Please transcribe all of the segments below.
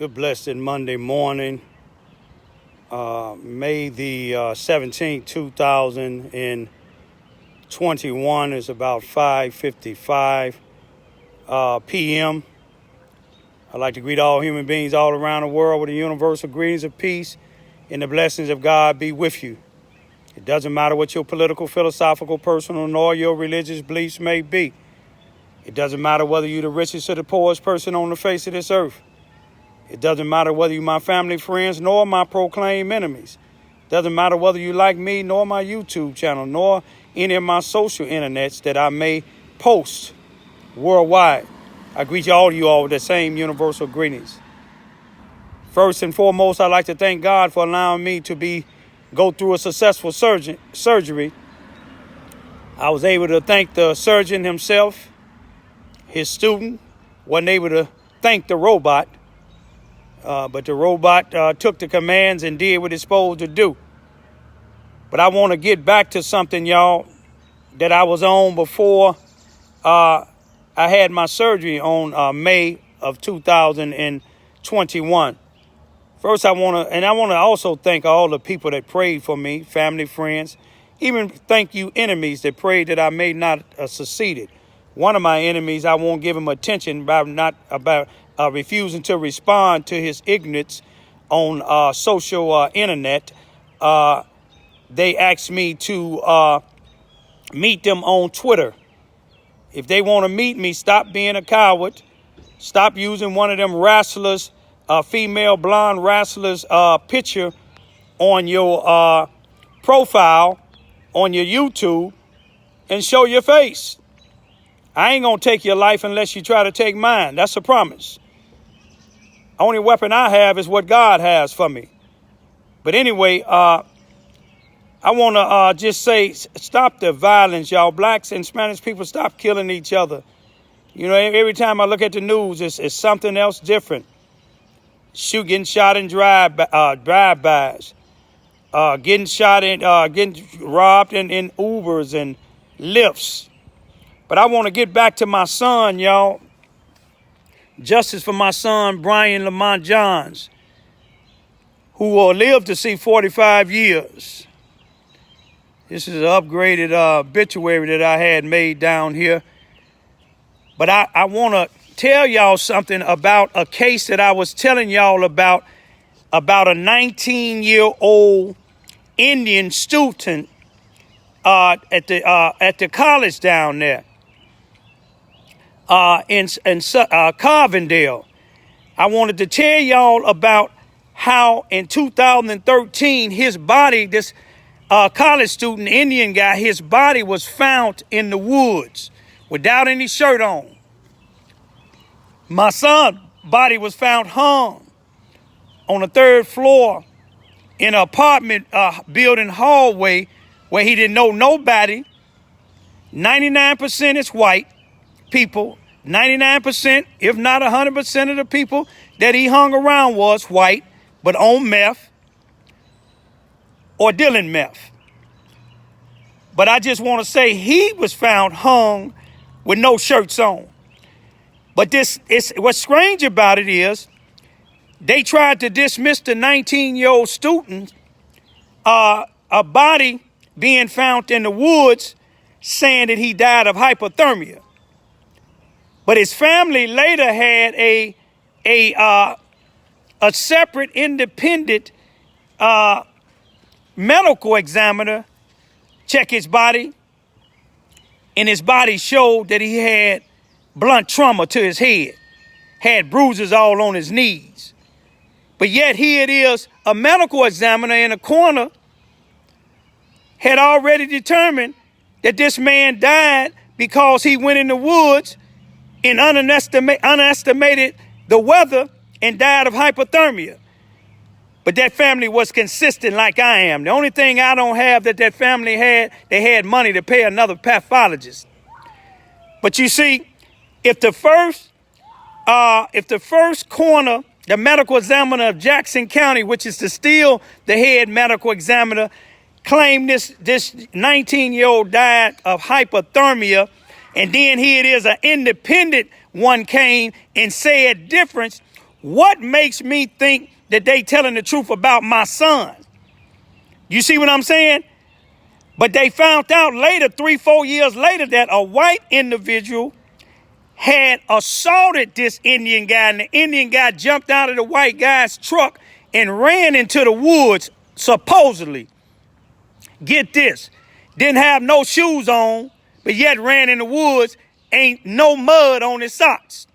Good blessed Monday morning, May the 17th, 2021. Is about 5:55 p.m. I'd like to greet all human beings all around the world with the universal greetings of peace and the blessings of God be with you. It doesn't matter what your political, philosophical, personal, nor your religious beliefs may be. It doesn't matter whether you're the richest or the poorest person on the face of this earth. It doesn't matter whether you're my family, friends, nor my proclaimed enemies. It doesn't matter whether you like me, nor my YouTube channel, nor any of my social internets that I may post worldwide. I greet all of you all with the same universal greetings. First and foremost, I'd like to thank God for allowing me to go through a successful surgery. I was able to thank the surgeon himself, his student. Wasn't able to thank the robot. But the robot took the commands and did what it's supposed to do. But I want to get back to something, y'all, that I was on before I had my surgery on May of 2021. First, I want to also thank all the people that prayed for me, family, friends, even thank you enemies that prayed that I may not succeeded. One of my enemies, I won't give him attention about refusing to respond to his ignorance on social internet. They asked me to meet them on Twitter. If they want to meet me, stop being a coward. Stop using one of them wrestlers, female blonde wrestlers picture on your profile on your YouTube and show your face. I ain't going to take your life unless you try to take mine. That's a promise. Only weapon I have is what God has for me. But anyway, I want to just say, stop the violence, y'all. Blacks and Spanish people, stop killing each other. You know, every time I look at the news, it's something else different. Getting shot in drive-bys, getting shot in, getting robbed in Ubers and Lyfts. But I want to get back to my son, y'all. Justice for my son, BRYAN LAMAR JOHNS, who will live to see 45 years. This is an upgraded obituary that I had made down here. But I want to tell y'all something about a case that I was telling y'all about a 19-year-old Indian student at the college down there. In Carbondale. I wanted to tell y'all about how in 2013, his body, this college student, Indian guy, his body was found in the woods without any shirt on. My son's body was found hung on the third floor in an apartment building hallway where he didn't know nobody. 99% is white people. 99%, if not 100% of the people that he hung around was white, but on meth or dealing meth. But I just want to say he was found hung with no shirts on. But what's strange about it is they tried to dismiss the 19-year-old student, a body being found in the woods, saying that he died of hypothermia. But his family later had a separate independent medical examiner check his body, and his body showed that he had blunt trauma to his head, had bruises all on his knees. But yet here it is, a medical examiner in a corner had already determined that this man died because he went in the woods and underestimated the weather and died of hypothermia. But that family was consistent like I am. The only thing I don't have that family had, they had money to pay another pathologist. But you see, if the first coroner, the medical examiner of Jackson County, which is still the head medical examiner, claimed this 19-year-old died of hypothermia, and then here it is, an independent one came and said difference, What makes me think that they telling the truth about my son? You see what I'm saying? But they found out later, 3-4 years later, that a white individual had assaulted this Indian guy, and the Indian guy jumped out of the white guy's truck and ran into the woods, supposedly. Get this, didn't have no shoes on, but yet ran in the woods, ain't no mud on his socks.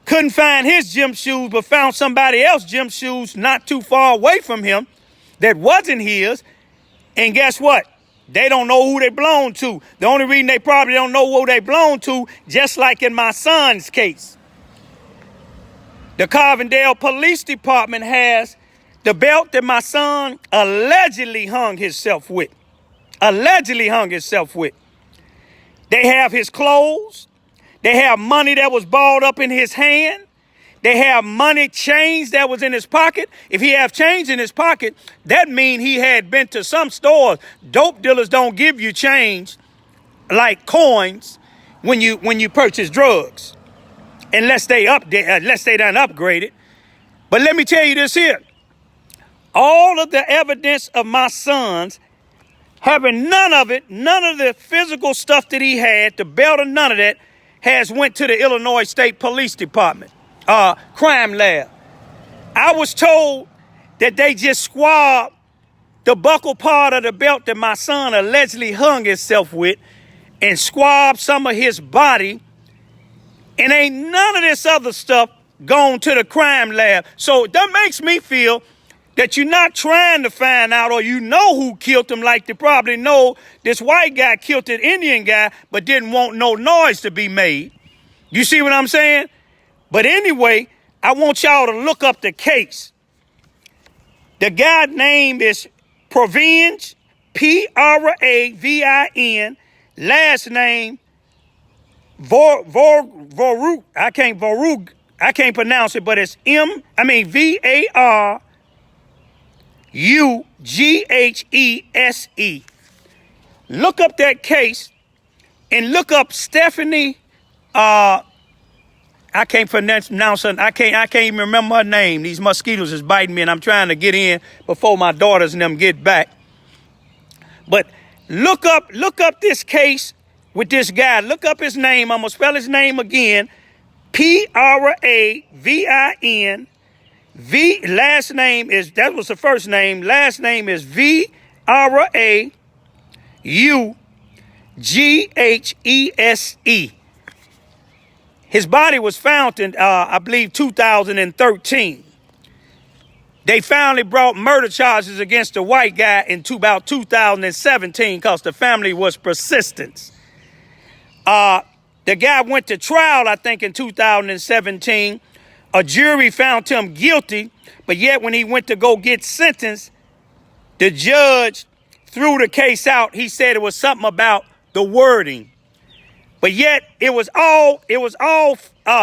Couldn't find his gym shoes, but found somebody else's gym shoes not too far away from him that wasn't his. And guess what? They don't know who they belong to. The only reason they probably don't know who they belong to, just like in my son's case. The Carbondale Police Department has the belt that my son allegedly hung himself with. Allegedly hung himself with. They have his clothes. They have money that was balled up in his hand. They have money, change that was in his pocket. If he have change in his pocket, that means he had been to some stores. Dope dealers don't give you change like coins when you purchase drugs, unless they done upgraded. But let me tell you this here. All of the evidence of my sons having none of the physical stuff that he had, the belt or none of that, has went to the Illinois State Police Department. Crime lab. I was told that they just squabbed the buckle part of the belt that my son allegedly hung himself with and squabbed some of his body, and ain't none of this other stuff gone to the crime lab. So that makes me feel that you're not trying to find out, or you know who killed him, like they probably know this white guy killed an Indian guy but didn't want no noise to be made. You see what I'm saying? But anyway, I want y'all to look up the case. The guy's name is Provin, Pravin, last name Vorug. I can't pronounce it, but it's Varughese. Look up that case and look up Stephanie. I can't pronounce her. I can't even remember her name. These mosquitoes is biting me, and I'm trying to get in before my daughters and them get back. But look up this case with this guy. Look up his name. I'm gonna spell his name again. Pravin. Last name is, that was the first name. Last name is Varughese. His body was found in, I believe, 2013. They finally brought murder charges against the white guy in about 2017 because the family was persistent. The guy went to trial, I think, in 2017. A jury found him guilty, but yet when he went to go get sentenced, the judge threw the case out. He said it was something about the wording. But yet it was all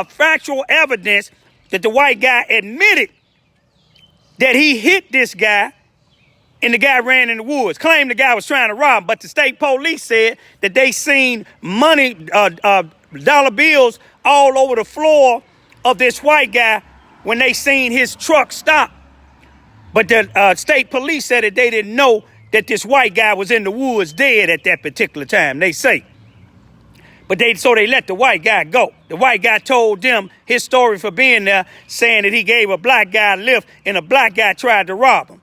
factual evidence that the white guy admitted that he hit this guy and the guy ran in the woods. Claimed the guy was trying to rob him, but the state police said that they seen money, dollar bills all over the floor of this white guy when they seen his truck stop. But the state police said that they didn't know that this white guy was in the woods dead at that particular time, they say. But so they let the white guy go. The white guy told them his story for being there, saying that he gave a black guy a lift and a black guy tried to rob him.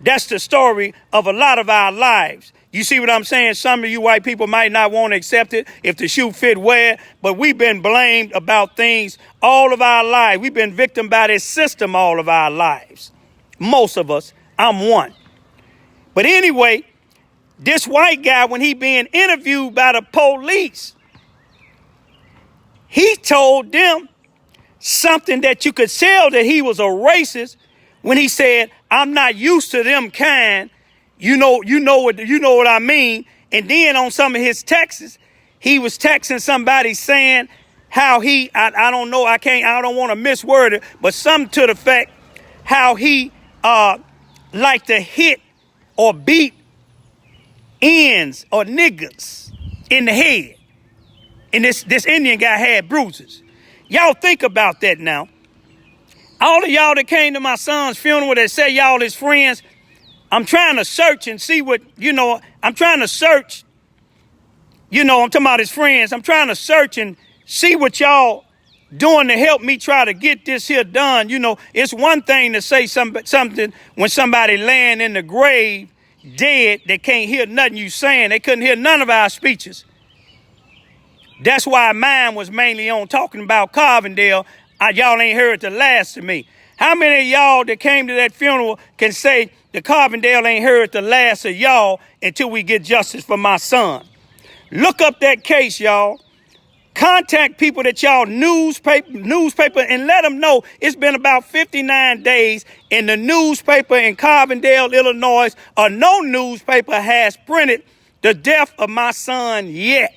That's the story of a lot of our lives. You see what I'm saying? Some of you white people might not want to accept it if the shoe fit, wear it, but we've been blamed about things all of our lives. We've been victim by this system all of our lives. Most of us. I'm one. But anyway, this white guy, when he being interviewed by the police, he told them something that you could tell that he was a racist when he said, "I'm not used to them kind. You know what I mean." And then on some of his texts, he was texting somebody saying how I don't know, I don't want to misword it, but something to the fact how he like to hit or beat ends or niggas in the head. And this Indian guy had bruises. Y'all think about that now. All of y'all that came to my son's funeral that say y'all his friends, I'm trying to search and see what, I'm trying to search, I'm talking about his friends. I'm trying to search and see what y'all doing to help me try to get this here done. It's one thing to say something when somebody laying in the grave dead, they can't hear nothing you saying. They couldn't hear none of our speeches. That's why mine was mainly on talking about Carbondale. Y'all ain't heard the last of me. How many of y'all that came to that funeral can say the Carbondale ain't heard the last of y'all until we get justice for my son? Look up that case, y'all. Contact people that y'all newspaper and let them know it's been about 59 days in the newspaper in Carbondale, Illinois, or no newspaper has printed the death of my son yet.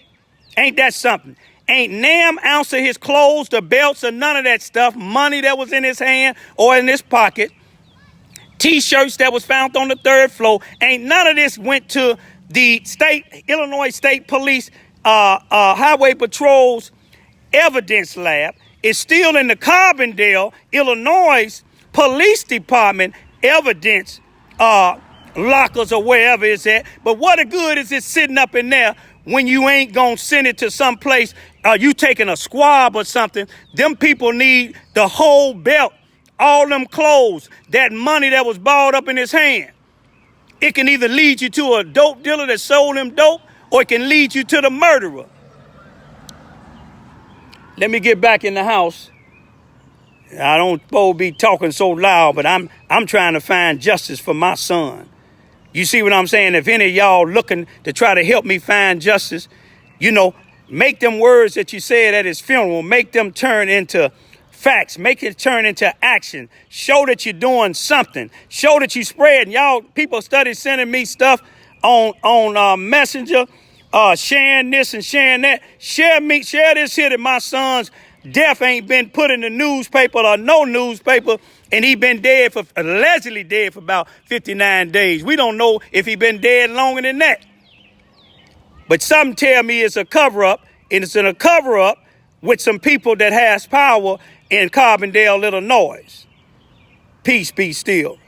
Ain't that something? Ain't nam ounce of his clothes, the belts, or none of that stuff, money that was in his hand or in his pocket, T-shirts that was found on the 3rd floor. Ain't none of this went to the Illinois State Police Highway Patrol's evidence lab. It's still in the Carbondale, Illinois Police Department evidence lockers or wherever it's at. But what a good is it sitting up in there when you ain't gonna send it to some place? You taking a squab or something. Them people need the whole belt, all them clothes, that money that was balled up in his hand. It can either lead you to a dope dealer that sold him dope, or it can lead you to the murderer. Let me get back in the house. I don't supposed to be talking so loud, but I'm trying to find justice for my son. You see what I'm saying? If any of y'all looking to try to help me find justice, make them words that you said at his funeral, make them turn into facts, make it turn into action. Show that you're doing something. Show that you spread. Y'all, people started sending me stuff on Messenger, sharing this and sharing that. Share this here that my son's death ain't been put in the newspaper or no newspaper, and he been allegedly dead for about 59 days. We don't know if he been dead longer than that. But some tell me it's a cover-up, and it's in a cover-up with some people that has power in Carbondale, Illinois. Peace be still.